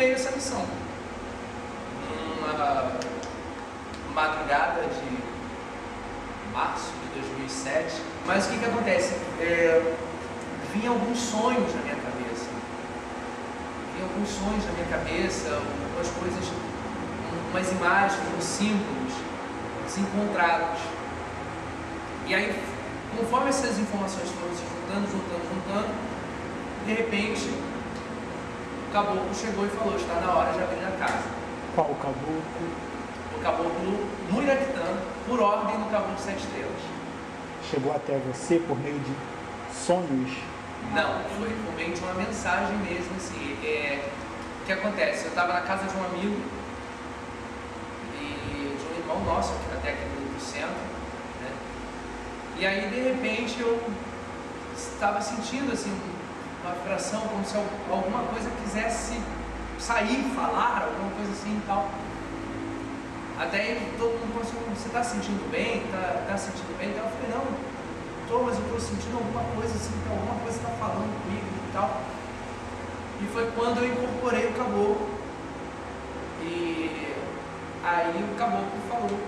veio essa missão. Uma madrugada de março de 2007. Mas o que acontece? Vinham alguns sonhos na minha cabeça. Umas coisas, umas imagens, uns símbolos desencontrados. E aí, conforme essas informações foram se juntando, de repente, o caboclo chegou e falou: está na hora de abrir a casa. Qual o caboclo? O caboclo Muiractã, por ordem do Caboclo de 7 Estrelas. Chegou até você por meio de sonhos? Não, foi por meio de uma mensagem mesmo, assim. O que acontece? Eu estava na casa de um amigo e de um irmão nosso, até aqui no centro, né? E aí, de repente, eu estava sentindo, assim, uma vibração, como se alguma coisa quisesse sair, falar, alguma coisa assim e tal. Até aí todo mundo começou: você está sentindo bem? Tá sentindo bem? Então eu falei: não, mas eu estou sentindo alguma coisa assim, então alguma coisa está falando comigo e tal. E foi quando eu incorporei o caboclo. E aí o caboclo falou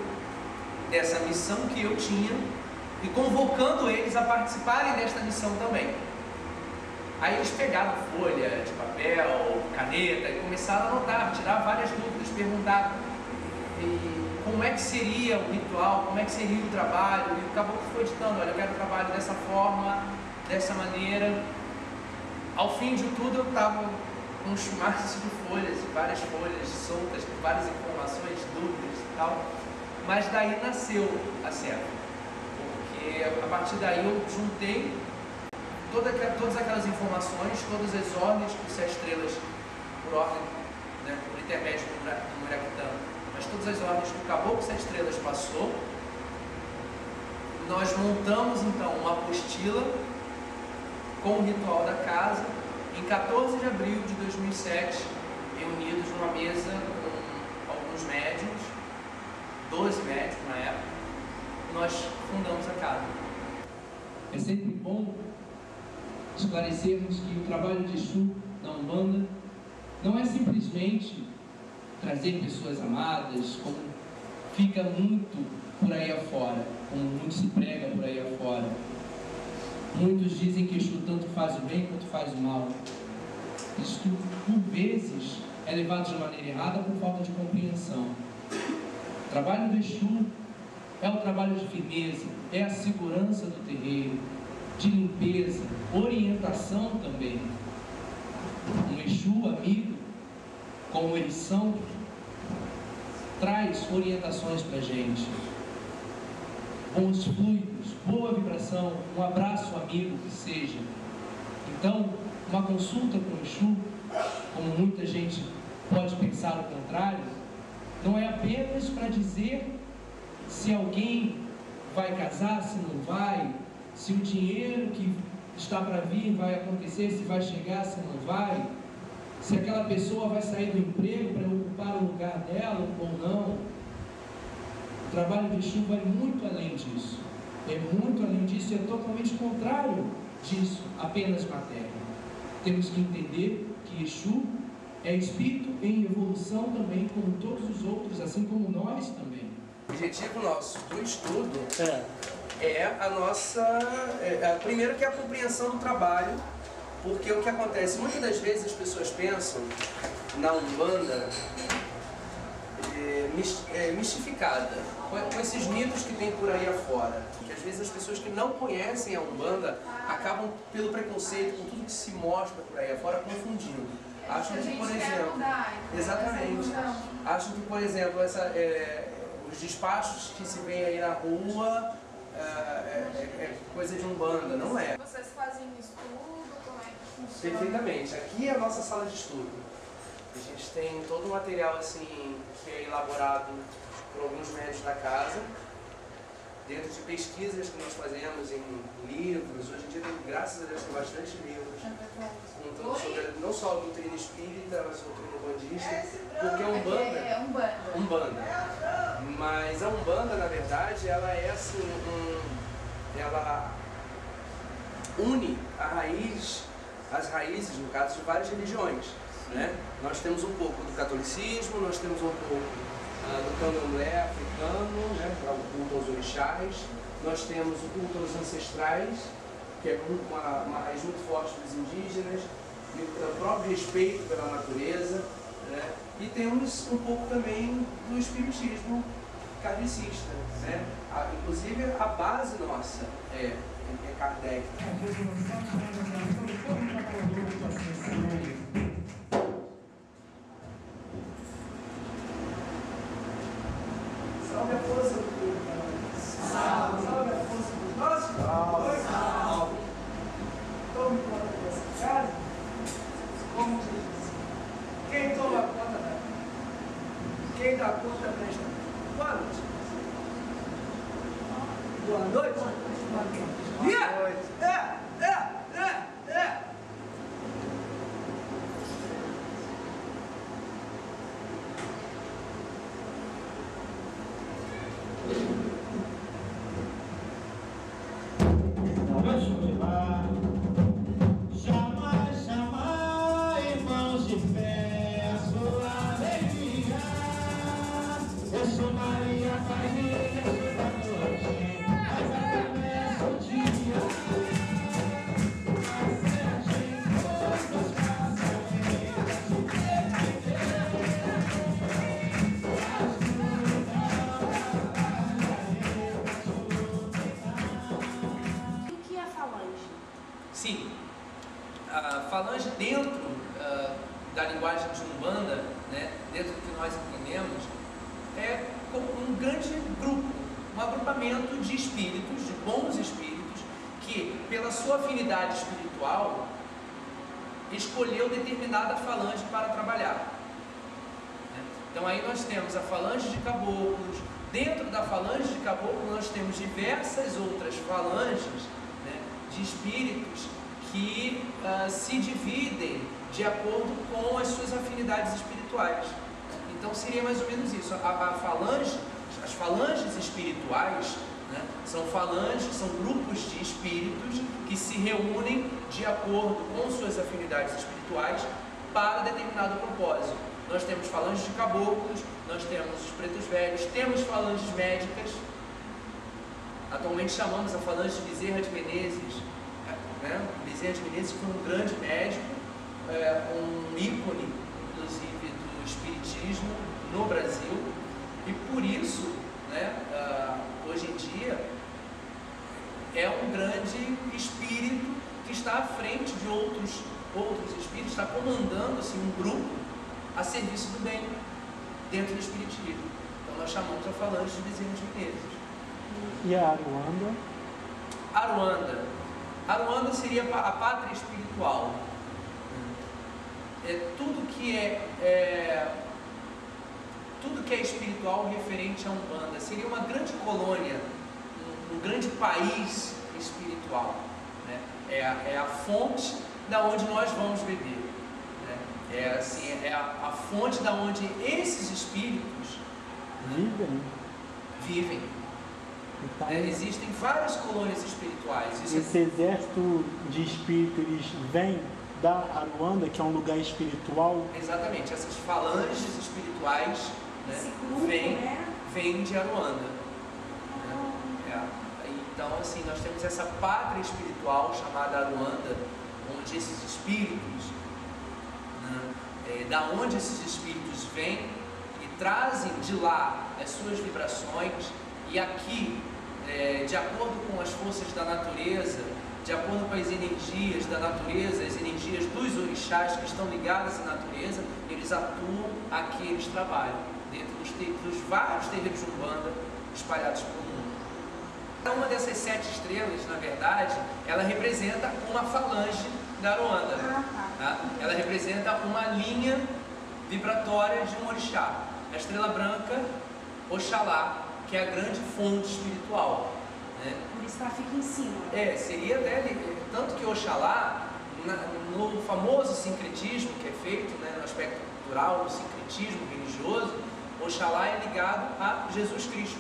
dessa missão que eu tinha e convocando eles a participarem desta missão também. Aí eles pegaram folha de papel, caneta e começaram a anotar, tirar várias dúvidas, perguntar como é que seria o ritual, como é que seria o trabalho. E o caboclo foi ditando: olha, eu quero o trabalho dessa forma, dessa maneira. Ao fim de tudo, eu estava com um chumaço de folhas, várias folhas soltas, com várias informações, dúvidas e tal. Mas daí nasceu a CEFA, porque a partir daí eu juntei todas aquelas informações, todas as ordens que o 7 Estrelas, por ordem, né, por intermédio do Muiractã, mas todas as ordens que o Caboclo 7 Estrelas passou, nós montamos então uma apostila com o ritual da casa em 14 de abril de 2007, reunidos numa mesa com alguns médiuns, 12 médiuns na época, nós fundamos a casa. É sempre bom esclarecermos que o trabalho de Exu na Umbanda não é simplesmente trazer pessoas amadas, como fica muito por aí afora, como muito se prega por aí afora. Muitos dizem que Exu tanto faz o bem quanto faz o mal. Isso, por vezes, é levado de maneira errada por falta de compreensão. O trabalho do Exu é o trabalho de firmeza, é a segurança do terreiro, de limpeza, orientação também. Um Exu amigo, como eles são, traz orientações para a gente. Bons fluidos, boa vibração, um abraço amigo que seja. Então, uma consulta com o Exu, como muita gente pode pensar o contrário, não é apenas para dizer se alguém vai casar, se não vai, se o dinheiro que está para vir vai acontecer, se vai chegar, se não vai, se aquela pessoa vai sair do emprego para ocupar o lugar dela ou não. O trabalho de Exu vai muito além disso. É muito além disso, é totalmente contrário disso, apenas matéria. Temos que entender que Exu é espírito em evolução também, como todos os outros, assim como nós também. O objetivo nosso do estudo é a nossa... primeiro que é a compreensão do trabalho, porque o que acontece, muitas das vezes as pessoas pensam na Umbanda mistificada, com esses mitos que tem por aí afora. Que às vezes as pessoas que não conhecem a Umbanda acabam, pelo preconceito, com tudo que se mostra por aí afora, confundindo. Acham que, por exemplo... Exatamente. Acham que, por exemplo, os despachos que se vê aí na rua é coisa de Umbanda. Não é. Vocês fazem estudo? Como é que funciona? Perfeitamente. Aqui é a nossa sala de estudo. A gente tem todo o material assim, que é elaborado por alguns médios da casa, dentro de pesquisas que nós fazemos em livros. Hoje em dia, graças a Deus, tem bastante livros contando sobre não só a doutrina espírita, mas a doutrina umbandista, porque a Umbanda. Mas a Umbanda, na verdade, ela é assim, ela une as raízes, no caso, de várias religiões. né? Nós temos um pouco do catolicismo, nós temos um pouco do candomblé africano, né? Para o culto aos orixás. Nós temos o culto aos ancestrais, que é uma raiz muito forte dos indígenas, e o próprio respeito pela natureza, né? E temos um pouco também do espiritismo kardecista, né? Inclusive a base nossa é Kardec. Salve a força do povo. Salve a força dos nossos. Salve. Tome conta dessa casa. Como diz. Quem toma conta da. Quem dá conta presta. Boa noite. Boa noite. Boa noite. Sim, a falange dentro da linguagem de Umbanda, né, dentro do que nós entendemos, é como um grande grupo, um agrupamento de espíritos, de bons espíritos, que pela sua afinidade espiritual escolheu determinada falange para trabalhar. Então aí nós temos a falange de caboclos. Dentro da falange de caboclo nós temos diversas outras falanges, né, de espíritos que se dividem de acordo com as suas afinidades espirituais. Então seria mais ou menos isso. As falanges espirituais, né, são falanges, são grupos de espíritos que se reúnem de acordo com suas afinidades espirituais para determinado propósito. Nós temos falanges de caboclos, nós temos os pretos velhos, temos falanges médicas. Atualmente chamamos a falange de Bezerra de Menezes, né? Bezerra de Menezes foi um grande médico, um ícone, inclusive, do espiritismo no Brasil, e por isso, né, hoje em dia, é um grande espírito que está à frente de outros espíritos, está comandando assim, um grupo a serviço do bem dentro do espiritismo. Então nós chamamos a falange de Bezerra de Menezes. E a Aruanda? Aruanda seria a pátria espiritual. Tudo que é espiritual referente a Umbanda seria uma grande colônia, um grande país espiritual, né? É a fonte da onde nós vamos beber, né? É a fonte da onde esses espíritos vivem. Então, existem várias colônias espirituais. Esse exército de espíritos, eles vêm da Aruanda, que é um lugar espiritual? Exatamente, essas falanges espirituais, né, vêm de Aruanda. Então, assim, nós temos essa pátria espiritual chamada Aruanda, onde esses espíritos, né, da onde esses espíritos vêm e trazem de lá as suas vibrações, e aqui, de acordo com as forças da natureza, de acordo com as energias da natureza, as energias dos orixás que estão ligadas à natureza, eles atuam aqui, eles trabalham dentro dos vários terreiros de Umbanda espalhados pelo mundo. Cada uma dessas 7 estrelas, na verdade, ela representa uma falange da Aruanda. Tá? Ela representa uma linha vibratória de um orixá. A estrela branca, Oxalá, que é a grande fonte espiritual. Né? Por isso ela fica em cima. Seria dele, tanto que Oxalá, no famoso sincretismo que é feito, né, no aspecto cultural, no sincretismo religioso, Oxalá é ligado a Jesus Cristo.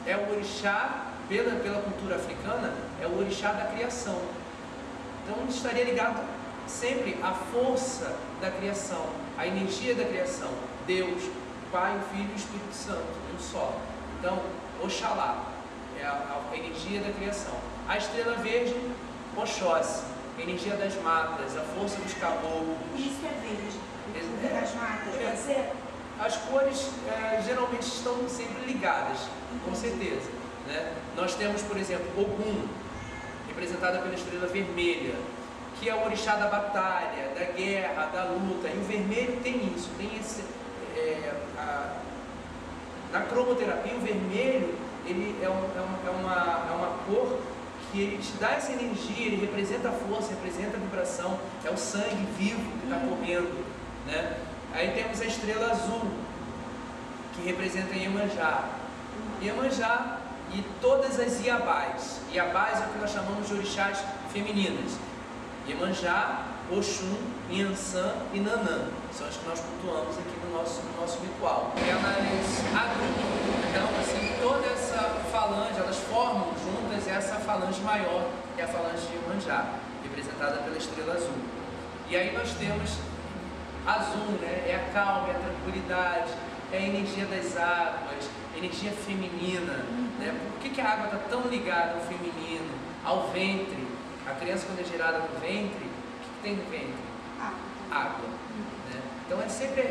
É o orixá, pela cultura africana, é o orixá da criação. Então estaria ligado sempre a força da criação, a energia da criação. Deus, Pai, o Filho e o Espírito Santo, um só. Então, Oxalá é a energia da criação. A estrela verde, Oxóssi, energia das matas, a força dos caboclos. Isso é verde, das matas, pode ser? As cores geralmente estão sempre ligadas, com certeza, né? Nós temos, por exemplo, Ogum, representada pela estrela vermelha, que é o orixá da batalha, da guerra, da luta. E o vermelho tem isso, tem esse... na cromoterapia, o vermelho ele é uma cor que ele te dá essa energia, ele representa a força, representa a vibração, é o sangue vivo que está correndo, né? Aí temos a estrela azul, que representa Iemanjá. Iemanjá e todas as Iabás. Iabás é o que nós chamamos de orixás femininas. Iemanjá, Oxum, Inhansã e Nanã. São as que nós cultuamos aqui no nosso ritual. Elas agrupam, então, assim, toda essa falange, elas formam juntas essa falange maior, que é a falange de Iemanjá, representada pela estrela azul. E aí nós temos azul, né? É a calma, é a tranquilidade, é a energia das águas, energia feminina, né? Por que a água está tão ligada ao feminino, ao ventre? A criança, quando é gerada no ventre, o que tem no ventre? Água. Né? Então é sempre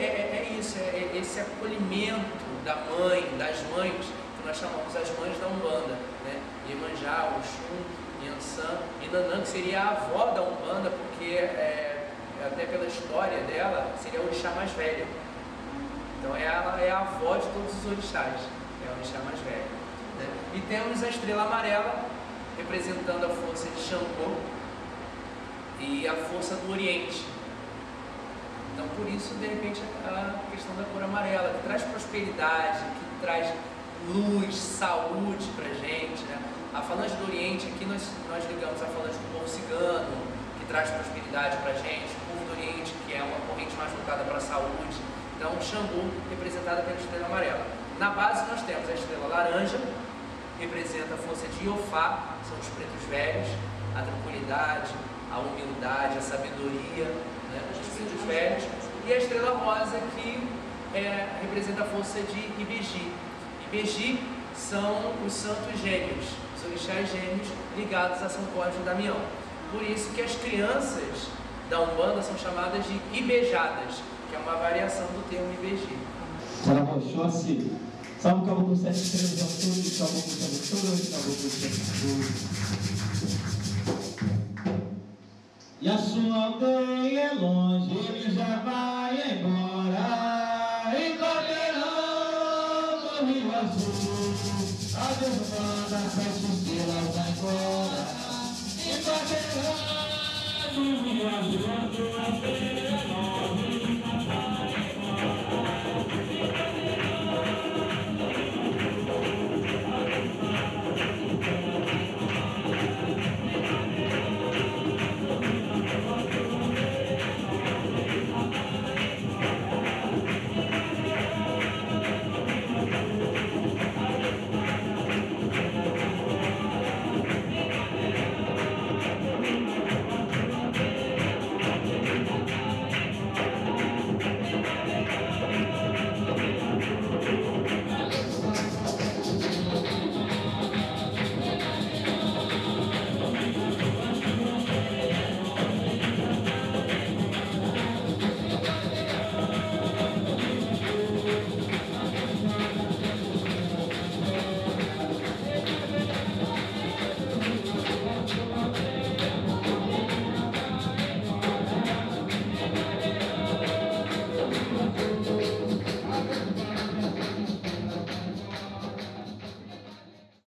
isso, é esse acolhimento da mãe, das mães, que nós chamamos as mães da Umbanda, né? Iemanjá, Oxum, Inhansã e Nanã, que seria a avó da Umbanda, porque até pela história dela, seria a orixá mais velha. Então ela é a avó de todos os orixás, é a orixá mais velha. Né? E temos a estrela amarela, representando a força de Xangô e a força do Oriente. Então por isso, de repente, a questão da cor amarela, que traz prosperidade, que traz luz, saúde pra gente, né? A falange do Oriente, aqui nós ligamos a falange do povo cigano, que traz prosperidade pra gente, o povo do Oriente, que é uma corrente mais voltada para a saúde. Então, Xangô, representada pela estrela amarela. Na base nós temos a estrela laranja, representa a força de Iofá, são os pretos velhos, a tranquilidade, a humildade, a sabedoria, né, os pretos velhos, e a estrela rosa, que representa a força de Ibeji. Ibeji são os santos gêmeos, os orixás gêmeos ligados a São Cosme e Damião. Por isso que as crianças da Umbanda são chamadas de ibejadas, que é uma variação do termo Ibeji. Oxóssi, salve o caboclo 7 estrelas autores, e a sua aldeia é longe, ele já vai embora, encoberando o Rio Azul, a desbanda 7 estrelas vai embora, encoberando o Rio Azul, a sua aldeia é longe.